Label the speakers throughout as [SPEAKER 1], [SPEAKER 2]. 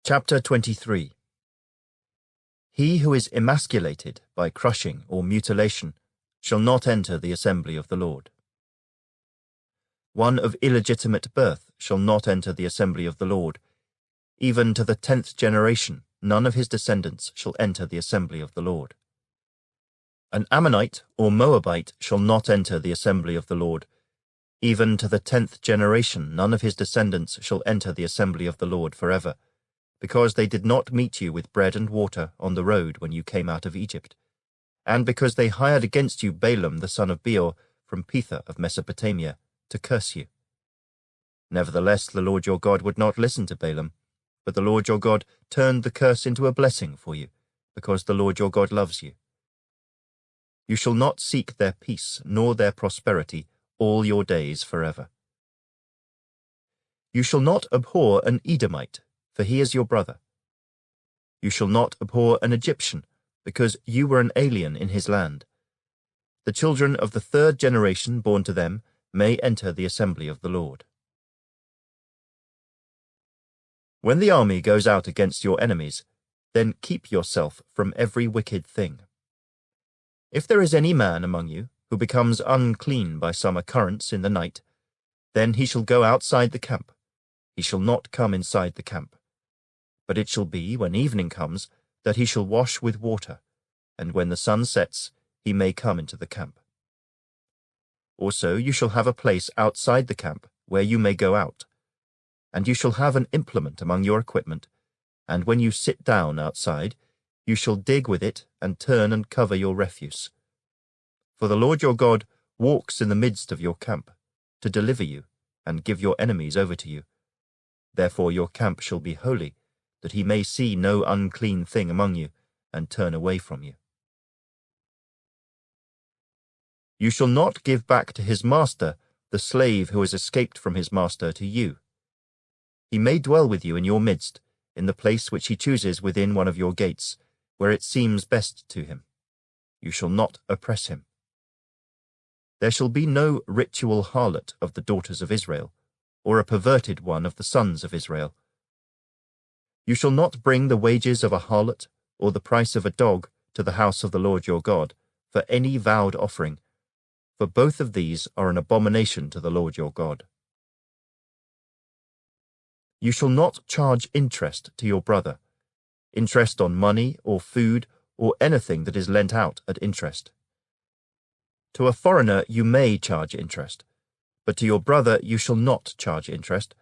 [SPEAKER 1] Chapter 23. He who is emasculated by crushing or mutilation shall not enter the assembly of the Lord. One of illegitimate birth shall not enter the assembly of the Lord. Even to the 10th generation none of his descendants shall enter the assembly of the Lord. An Ammonite or Moabite shall not enter the assembly of the Lord. Even to the 10th generation none of his descendants shall enter the assembly of the Lord forever, because they did not meet you with bread and water on the road when you came out of Egypt, and because they hired against you Balaam the son of Beor from Petha of Mesopotamia to curse you. Nevertheless the Lord your God would not listen to Balaam, but the Lord your God turned the curse into a blessing for you, because the Lord your God loves you. You shall not seek their peace nor their prosperity all your days forever. You shall not abhor an Edomite, for he is your brother. You shall not abhor an Egyptian, because you were an alien in his land. The children of the 3rd generation born to them may enter the assembly of the Lord. When the army goes out against your enemies, then keep yourself from every wicked thing. If there is any man among you who becomes unclean by some occurrence in the night, then he shall go outside the camp. He shall not come inside the camp. But it shall be, when evening comes, that he shall wash with water, and when the sun sets, he may come into the camp. Also you shall have a place outside the camp where you may go out, and you shall have an implement among your equipment, and when you sit down outside, you shall dig with it and turn and cover your refuse. For the Lord your God walks in the midst of your camp, to deliver you and give your enemies over to you. Therefore your camp shall be holy, that he may see no unclean thing among you, and turn away from you. You shall not give back to his master the slave who has escaped from his master to you. He may dwell with you in your midst, in the place which he chooses within one of your gates, where it seems best to him. You shall not oppress him. There shall be no ritual harlot of the daughters of Israel, or a perverted one of the sons of Israel. You shall not bring the wages of a harlot or the price of a dog to the house of the Lord your God for any vowed offering, for both of these are an abomination to the Lord your God. You shall not charge interest to your brother, interest on money or food or anything that is lent out at interest. To a foreigner you may charge interest, but to your brother you shall not charge interest,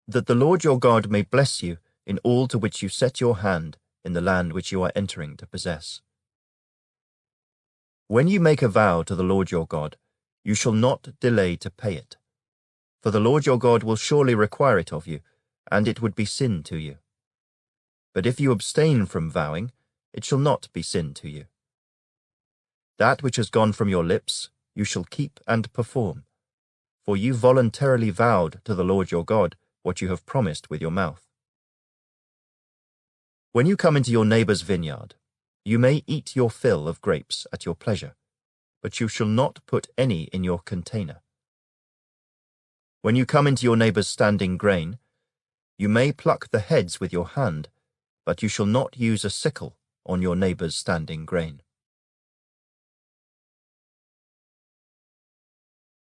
[SPEAKER 1] that the Lord your God may bless you in all to which you set your hand in the land which you are entering to possess. When you make a vow to the Lord your God, you shall not delay to pay it, for the Lord your God will surely require it of you, and it would be sin to you. But if you abstain from vowing, it shall not be sin to you. That which has gone from your lips you shall keep and perform, for you voluntarily vowed to the Lord your God what you have promised with your mouth. When you come into your neighbor's vineyard, you may eat your fill of grapes at your pleasure, but you shall not put any in your container. When you come into your neighbor's standing grain, you may pluck the heads with your hand, but you shall not use a sickle on your neighbor's standing grain.